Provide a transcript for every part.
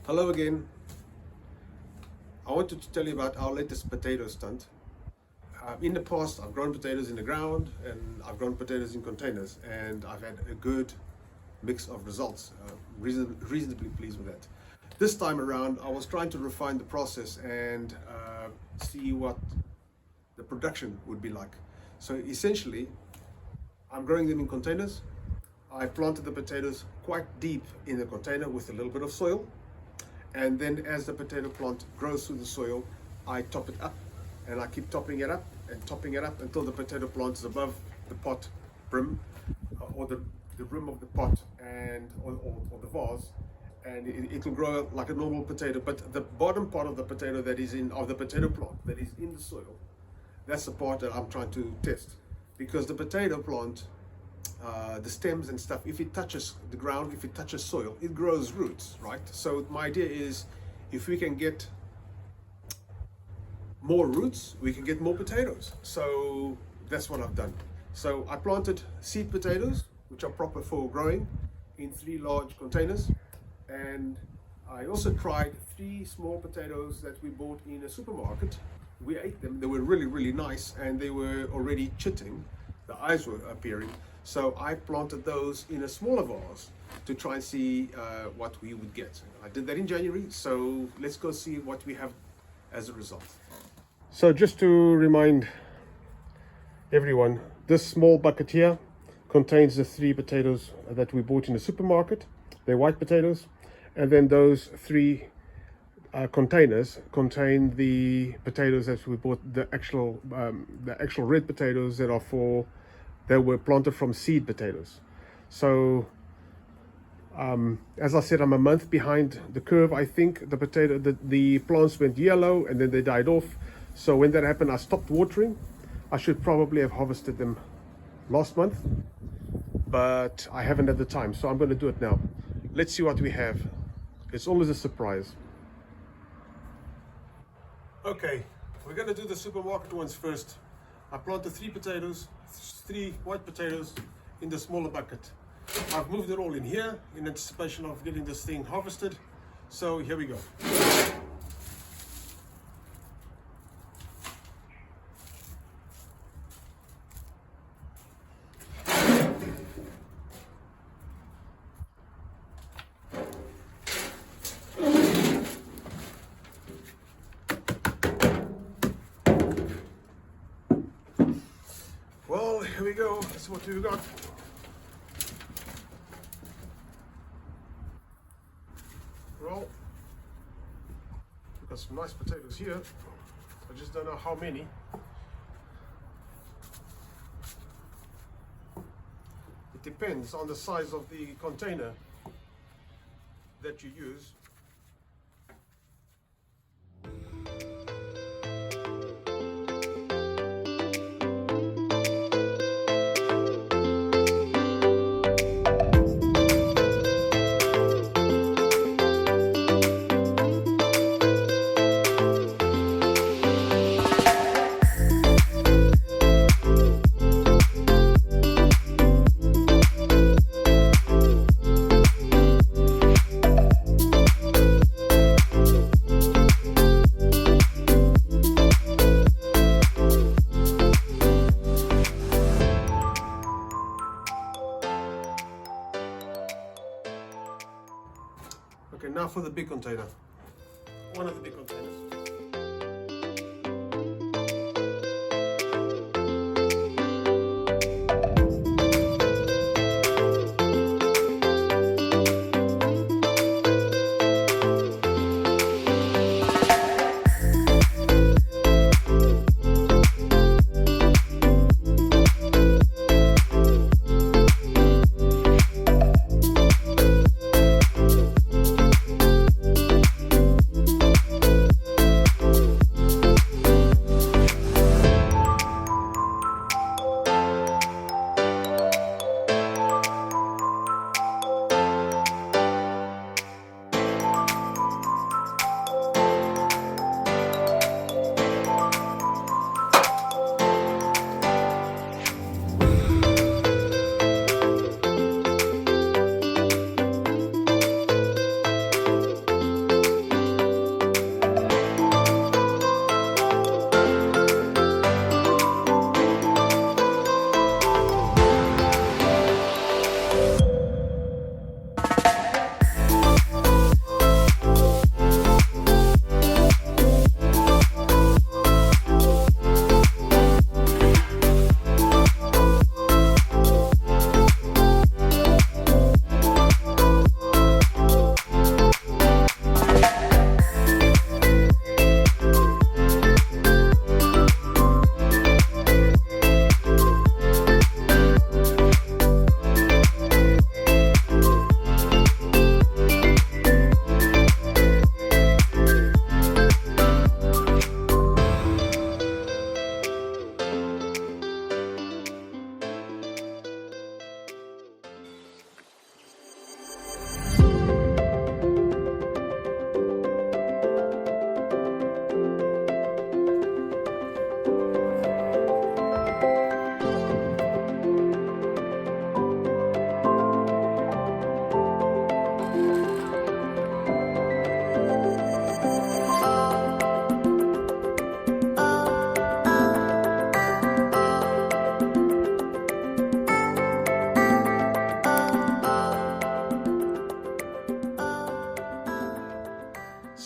Hello again. I wanted to tell you about our latest potato stunt. In the past, I've grown potatoes in the ground and I've grown potatoes in containers, and I've had a good mix of results. Reasonably pleased with that. This time around, I was trying to refine the process and see what the production would be like. So essentially, I'm growing them in containers. I planted the potatoes quite deep in the container with a little bit of soil. And then as the potato plant grows through the soil, I top it up, and I keep topping it up and topping it up until the potato plant is above the pot brim, or the rim of the pot or the vase, and it will grow like a normal potato. But the bottom part of the potato of the potato plant that is in the soil, that's the part that I'm trying to test, because the potato plant, the stems and stuff, if it touches the ground, if it touches soil, it grows roots, right? So my idea is, if we can get more roots, we can get more potatoes. So that's what I've done. So I planted seed potatoes, which are proper for growing, in 3 large containers. And I also tried 3 small potatoes that we bought in a supermarket. We ate them, they were really, really nice, and they were already chitting. The eyes were appearing. So I planted those in a smaller vase to try and see what we would get. I did that in January, so let's go see what we have as a result. So just to remind everyone, this small bucket here contains the 3 potatoes that we bought in the supermarket. They're white potatoes. And then those 3 containers contain the potatoes that we bought, the actual red potatoes that were planted from seed potatoes. So as I said, I'm a month behind the curve. I think the plants went yellow and then they died off. So when that happened, I stopped watering. I should probably have harvested them last month, but I haven't had the time, so I'm going to do it now. Let's see what we have. It's always a surprise. Okay, we're going to do the supermarket ones first. I planted 3 white potatoes in the smaller bucket. I've moved it all in here in anticipation of getting this thing harvested. So here we go. Well, here we go. That's what we've got. Well, we've got some nice potatoes here. I just don't know how many. It depends on the size of the container that you use. Okay, now for the big container. One of the big containers.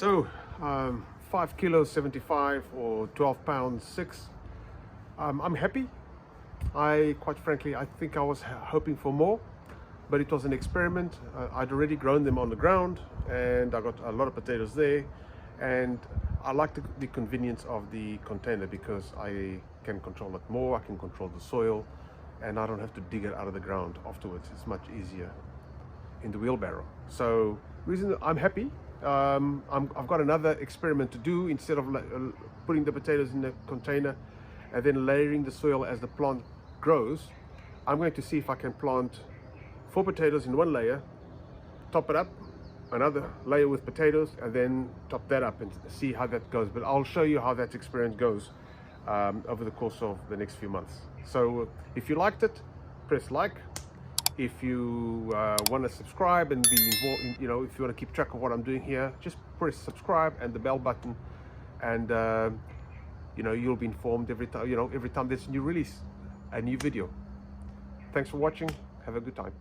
So 5 kilos 75 or 12 pounds 6. I'm happy. Quite frankly, I think I was hoping for more, but it was an experiment. I'd already grown them on the ground and I got a lot of potatoes there, and I like the convenience of the container because I can control it more. I can control the soil and I don't have to dig it out of the ground afterwards. It's much easier in the wheelbarrow. So reason I'm happy. I've got another experiment to do. Instead of putting the potatoes in the container and then layering the soil as the plant grows, I'm going to see if I can plant 4 potatoes in one layer, top it up, another layer with potatoes, and then top that up and see how that goes. But I'll show you how that experiment goes over the course of the next few months. So if you liked it, press like. If you want to subscribe and be involved, if you want to keep track of what I'm doing here, just press subscribe and the bell button, and you'll be informed every time there's a new release, a new video. Thanks for watching. Have a good time.